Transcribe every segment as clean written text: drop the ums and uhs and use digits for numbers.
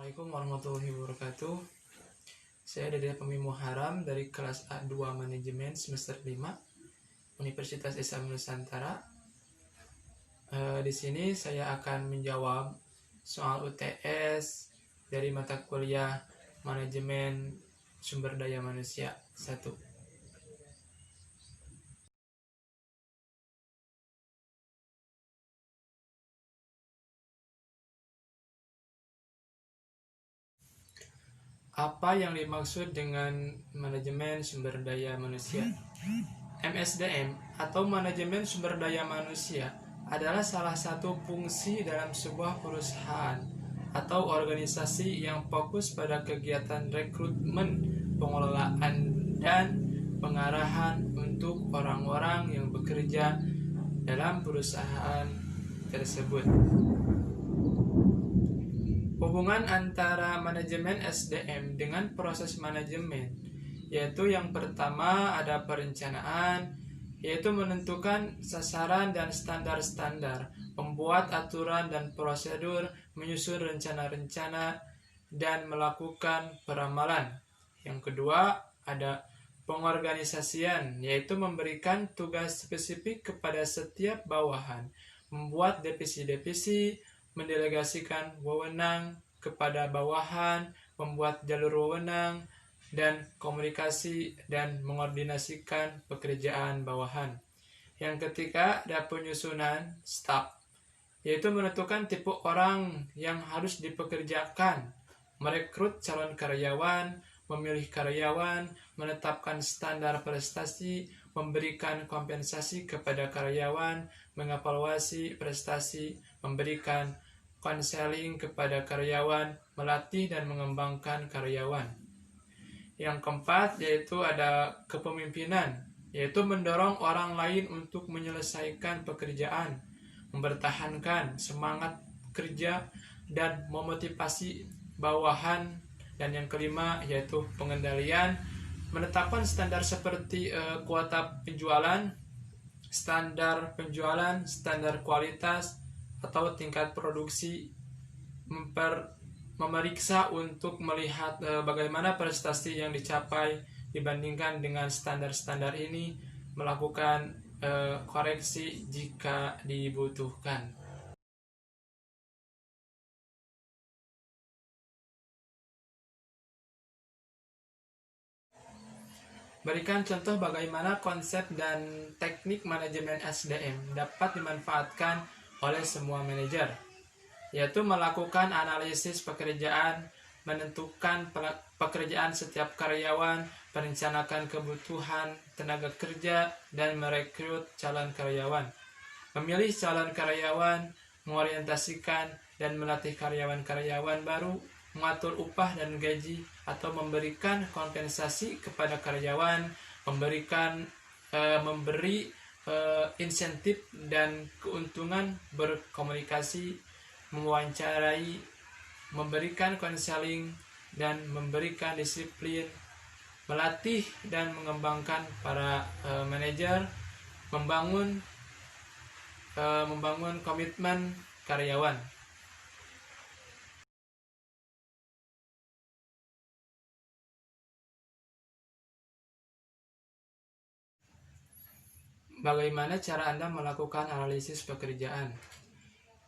Assalamualaikum warahmatullahi wabarakatuh. Saya Dede Pemi Muharam dari kelas A2 Manajemen semester 5 Universitas Islam Nusantara. Di sini saya akan menjawab soal UTS dari mata kuliah Manajemen Sumber Daya Manusia 1. Apa yang dimaksud dengan manajemen sumber daya manusia? MSDM atau manajemen sumber daya manusia adalah salah satu fungsi dalam sebuah perusahaan atau organisasi yang fokus pada kegiatan rekrutmen, pengelolaan, dan pengarahan untuk orang-orang yang bekerja dalam perusahaan tersebut. Hubungan antara manajemen SDM dengan proses manajemen, yaitu yang pertama ada perencanaan, yaitu menentukan sasaran dan standar-standar, membuat aturan dan prosedur, menyusun rencana-rencana, dan melakukan peramalan. Yang kedua ada pengorganisasian, yaitu memberikan tugas spesifik kepada setiap bawahan, membuat divisi-divisi, mendelegasikan wewenang kepada bawahan, membuat jalur wewenang, dan komunikasi dan mengordinasikan pekerjaan bawahan. Yang ketiga, ada penyusunan staf, yaitu menentukan tipe orang yang harus dipekerjakan, merekrut calon karyawan, memilih karyawan, menetapkan standar prestasi, memberikan kompensasi kepada karyawan, mengevaluasi prestasi, memberikan konseling kepada karyawan, melatih dan mengembangkan karyawan. Yang keempat yaitu ada kepemimpinan, yaitu mendorong orang lain untuk menyelesaikan pekerjaan, mempertahankan semangat kerja, dan memotivasi bawahan. Dan yang kelima yaitu pengendalian, menetapkan standar seperti kuota penjualan, standar kualitas, atau tingkat produksi, memeriksa untuk melihat bagaimana prestasi yang dicapai dibandingkan dengan standar-standar ini, melakukan koreksi jika dibutuhkan. Berikan contoh bagaimana konsep dan teknik manajemen SDM dapat dimanfaatkan oleh semua manajer, yaitu melakukan analisis pekerjaan, menentukan pekerjaan setiap karyawan, merencanakan kebutuhan tenaga kerja, dan merekrut calon karyawan, memilih calon karyawan, mengorientasikan dan melatih karyawan-karyawan baru, mengatur upah dan gaji, atau memberikan kompensasi kepada karyawan, memberi insentif dan keuntungan, berkomunikasi, mewawancarai, memberikan konseling, dan memberikan disiplin, melatih dan mengembangkan para manajer, membangun komitmen karyawan. Bagaimana cara Anda melakukan analisis pekerjaan?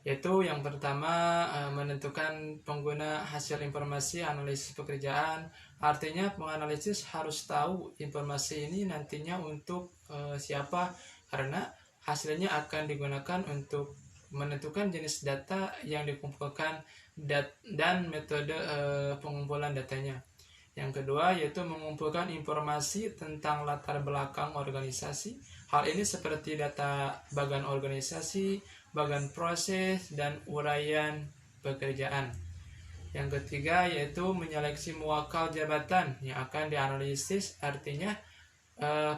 Yaitu yang pertama, menentukan pengguna hasil informasi analisis pekerjaan. Artinya penganalisis harus tahu informasi ini nantinya untuk siapa, karena hasilnya akan digunakan untuk menentukan jenis data yang dikumpulkan dan metode pengumpulan datanya. Yang kedua yaitu mengumpulkan informasi tentang latar belakang organisasi. Hal ini seperti data bagan organisasi, bagan proses, dan uraian pekerjaan. Yang ketiga yaitu menyeleksi muwakal jabatan yang akan dianalisis. Artinya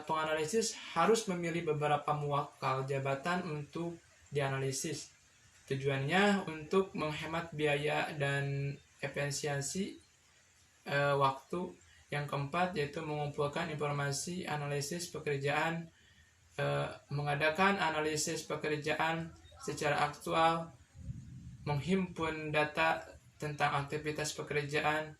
penganalisis harus memilih beberapa muwakal jabatan untuk dianalisis. Tujuannya untuk menghemat biaya dan efisiensi waktu. Yang keempat yaitu mengumpulkan informasi analisis pekerjaan, mengadakan analisis pekerjaan secara aktual, menghimpun data tentang aktivitas pekerjaan,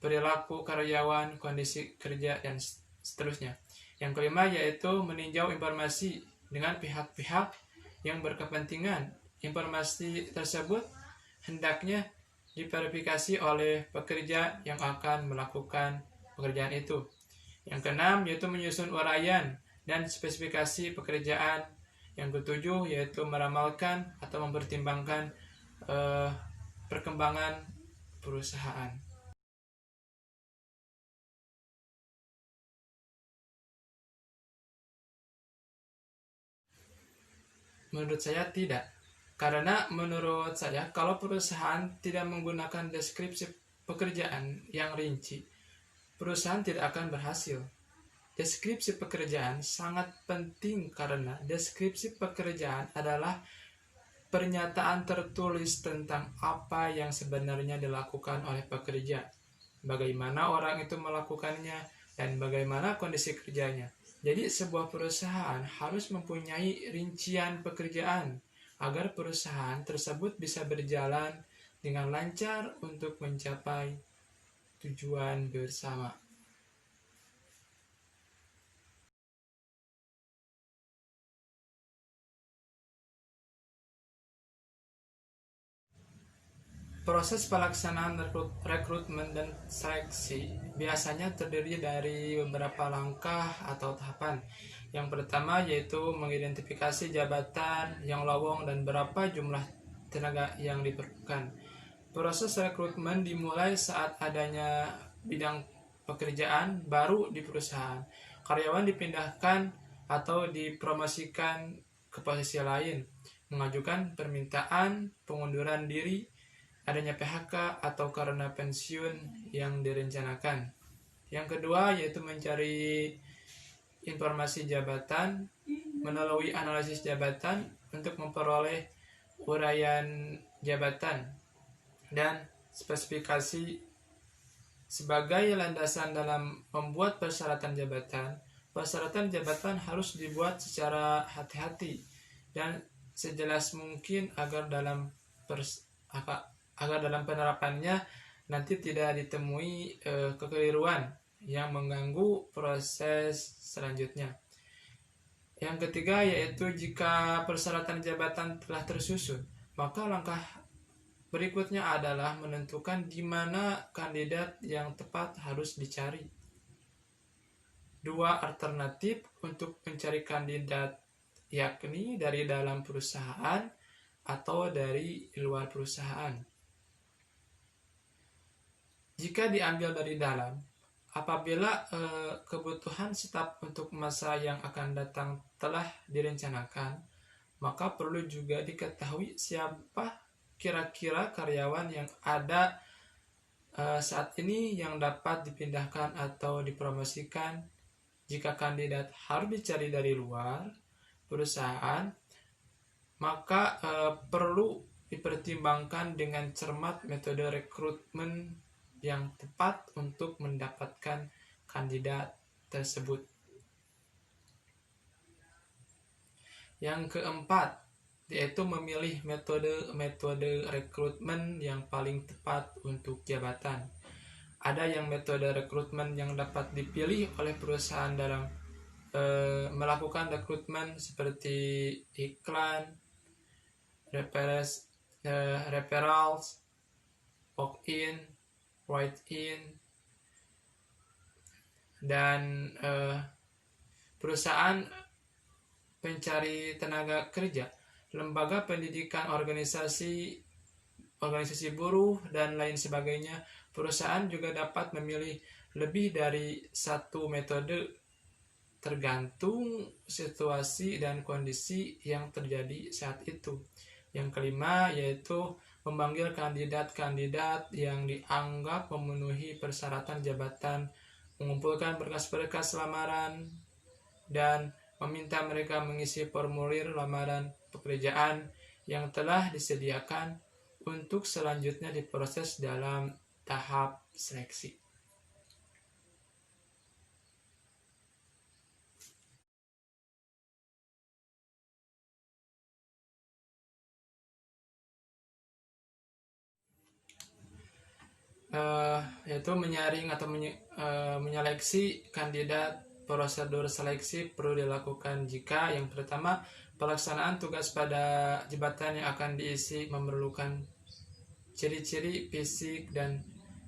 perilaku karyawan, kondisi kerja, dan seterusnya. Yang kelima yaitu meninjau informasi dengan pihak-pihak yang berkepentingan. Informasi tersebut hendaknya diverifikasi oleh pekerja yang akan melakukan pekerjaan itu. Yang keenam yaitu menyusun uraian dan spesifikasi pekerjaan. Yang ketujuh yaitu meramalkan atau mempertimbangkan perkembangan perusahaan. Menurut saya tidak. Karena menurut saya kalau perusahaan tidak menggunakan deskripsi pekerjaan yang rinci, perusahaan tidak akan berhasil. Deskripsi pekerjaan sangat penting karena deskripsi pekerjaan adalah pernyataan tertulis tentang apa yang sebenarnya dilakukan oleh pekerja, bagaimana orang itu melakukannya, dan bagaimana kondisi kerjanya. Jadi sebuah perusahaan harus mempunyai rincian pekerjaan agar perusahaan tersebut bisa berjalan dengan lancar untuk mencapai tujuan bersama. Proses pelaksanaan rekrutmen dan seleksi biasanya terdiri dari beberapa langkah atau tahapan. Yang pertama yaitu mengidentifikasi jabatan yang lowong dan berapa jumlah tenaga yang diperlukan. Proses rekrutmen dimulai saat adanya bidang pekerjaan baru di perusahaan. Karyawan dipindahkan atau dipromosikan ke posisi lain, mengajukan permintaan pengunduran diri, adanya PHK atau karena pensiun yang direncanakan. Yang kedua yaitu mencari informasi jabatan melalui analisis jabatan untuk memperoleh uraian jabatan dan spesifikasi sebagai landasan dalam membuat persyaratan jabatan. Persyaratan jabatan harus dibuat secara hati-hati dan sejelas mungkin agar dalam penerapannya nanti tidak ditemui kekeliruan yang mengganggu proses selanjutnya. Yang ketiga yaitu jika persyaratan jabatan telah tersusun, maka langkah berikutnya adalah menentukan di mana kandidat yang tepat harus dicari. Dua alternatif untuk mencari kandidat yakni dari dalam perusahaan atau dari luar perusahaan. Jika diambil dari dalam, apabila kebutuhan staf untuk masa yang akan datang telah direncanakan, maka perlu juga diketahui siapa kira-kira karyawan yang ada saat ini yang dapat dipindahkan atau dipromosikan. Jika kandidat harus dicari dari luar perusahaan, maka perlu dipertimbangkan dengan cermat metode rekrutmen yang tepat untuk mendapatkan kandidat tersebut. Yang keempat yaitu memilih metode rekrutmen yang paling tepat untuk jabatan. Ada yang metode rekrutmen yang dapat dipilih oleh perusahaan dalam melakukan rekrutmen seperti iklan, referrals, walk-in, write-in, dan perusahaan pencari tenaga kerja, lembaga pendidikan, organisasi buruh, dan lain sebagainya. Perusahaan juga dapat memilih lebih dari satu metode tergantung situasi dan kondisi yang terjadi saat itu. Yang kelima yaitu memanggil kandidat-kandidat yang dianggap memenuhi persyaratan jabatan, mengumpulkan berkas-berkas lamaran, dan meminta mereka mengisi formulir lamaran pekerjaan yang telah disediakan untuk selanjutnya diproses dalam tahap seleksi. yaitu menyaring atau menyeleksi kandidat. Prosedur seleksi perlu dilakukan jika yang pertama, pelaksanaan tugas pada jabatan yang akan diisi memerlukan ciri-ciri fisik dan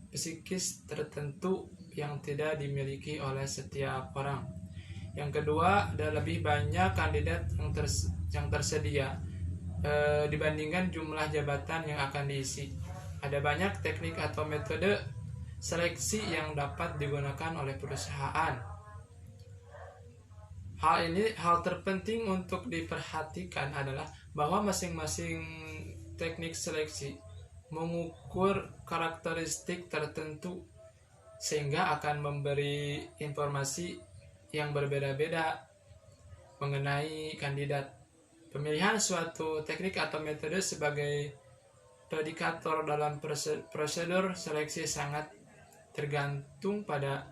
psikis tertentu yang tidak dimiliki oleh setiap orang. Yang kedua, ada lebih banyak kandidat yang tersedia dibandingkan jumlah jabatan yang akan diisi. Ada banyak teknik atau metode seleksi yang dapat digunakan oleh perusahaan. Hal terpenting untuk diperhatikan adalah bahwa masing-masing teknik seleksi mengukur karakteristik tertentu sehingga akan memberi informasi yang berbeda-beda mengenai kandidat. Pemilihan suatu teknik atau metode sebagai predikator dalam prosedur seleksi sangat tergantung pada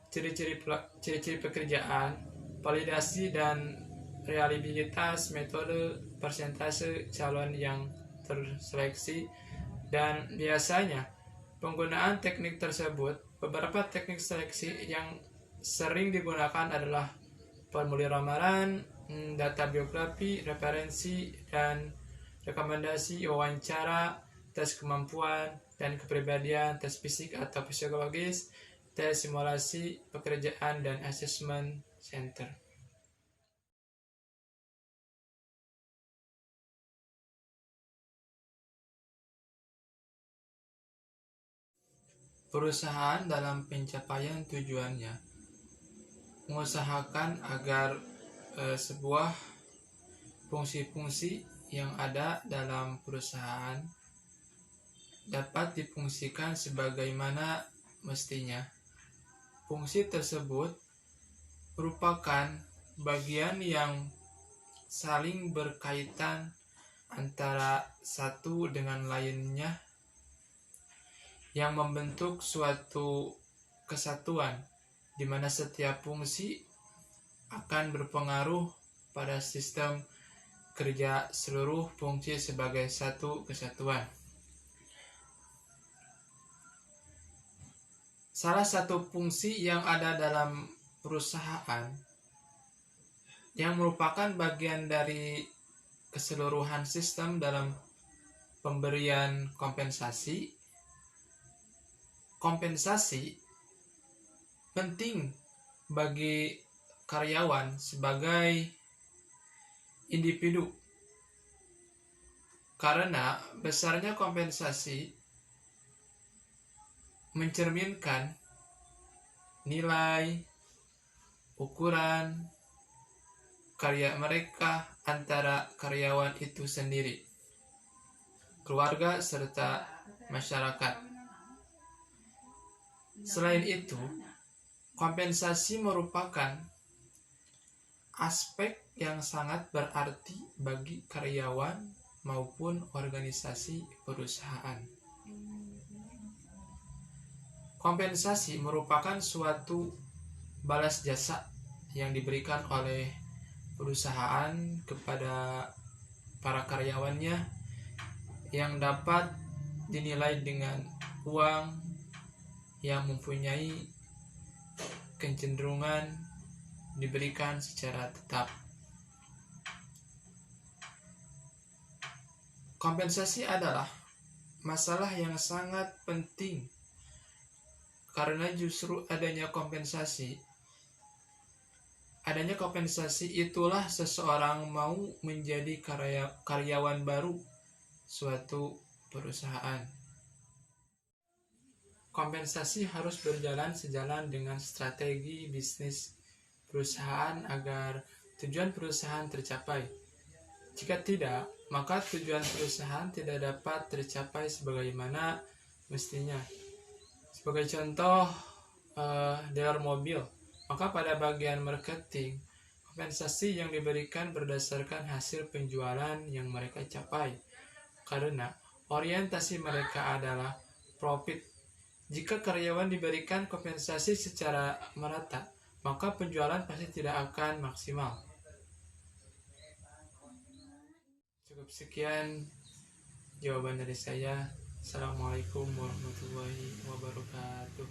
ciri-ciri pekerjaan, validasi dan reliabilitas metode, persentase calon yang terseleksi, dan biasanya penggunaan teknik tersebut. Beberapa teknik seleksi yang sering digunakan adalah formulir lamaran, data biografi, referensi dan rekomendasi, wawancara, tes kemampuan dan kepribadian, tes fisik atau psikologis, tes simulasi pekerjaan, dan asesmen center. Perusahaan dalam pencapaian tujuannya mengusahakan agar sebuah fungsi-fungsi yang ada dalam perusahaan dapat difungsikan sebagaimana mestinya. Fungsi tersebut merupakan bagian yang saling berkaitan antara satu dengan lainnya yang membentuk suatu kesatuan, di mana setiap fungsi akan berpengaruh pada sistem kerja seluruh fungsi sebagai satu kesatuan. Salah satu fungsi yang ada dalam perusahaan yang merupakan bagian dari keseluruhan sistem dalam pemberian kompensasi. Kompensasi penting bagi karyawan sebagai individu karena besarnya kompensasi mencerminkan nilai ukuran karya mereka antara karyawan itu sendiri, keluarga, serta masyarakat. Selain itu, kompensasi merupakan aspek yang sangat berarti bagi karyawan maupun organisasi perusahaan. Kompensasi merupakan suatu balas jasa yang diberikan oleh perusahaan kepada para karyawannya yang dapat dinilai dengan uang yang mempunyai kecenderungan diberikan secara tetap. Kompensasi adalah masalah yang sangat penting karena justru adanya kompensasi itulah seseorang mau menjadi karyawan baru suatu perusahaan. Kompensasi harus berjalan sejalan dengan strategi bisnis perusahaan agar tujuan perusahaan tercapai. Jika tidak, maka tujuan perusahaan tidak dapat tercapai sebagaimana mestinya. Sebagai contoh, dealer mobil, maka pada bagian marketing, kompensasi yang diberikan berdasarkan hasil penjualan yang mereka capai, karena orientasi mereka adalah profit. Jika karyawan diberikan kompensasi secara merata, maka penjualan pasti tidak akan maksimal. Cukup sekian jawaban dari saya. Assalamualaikum warahmatullahi wabarakatuh.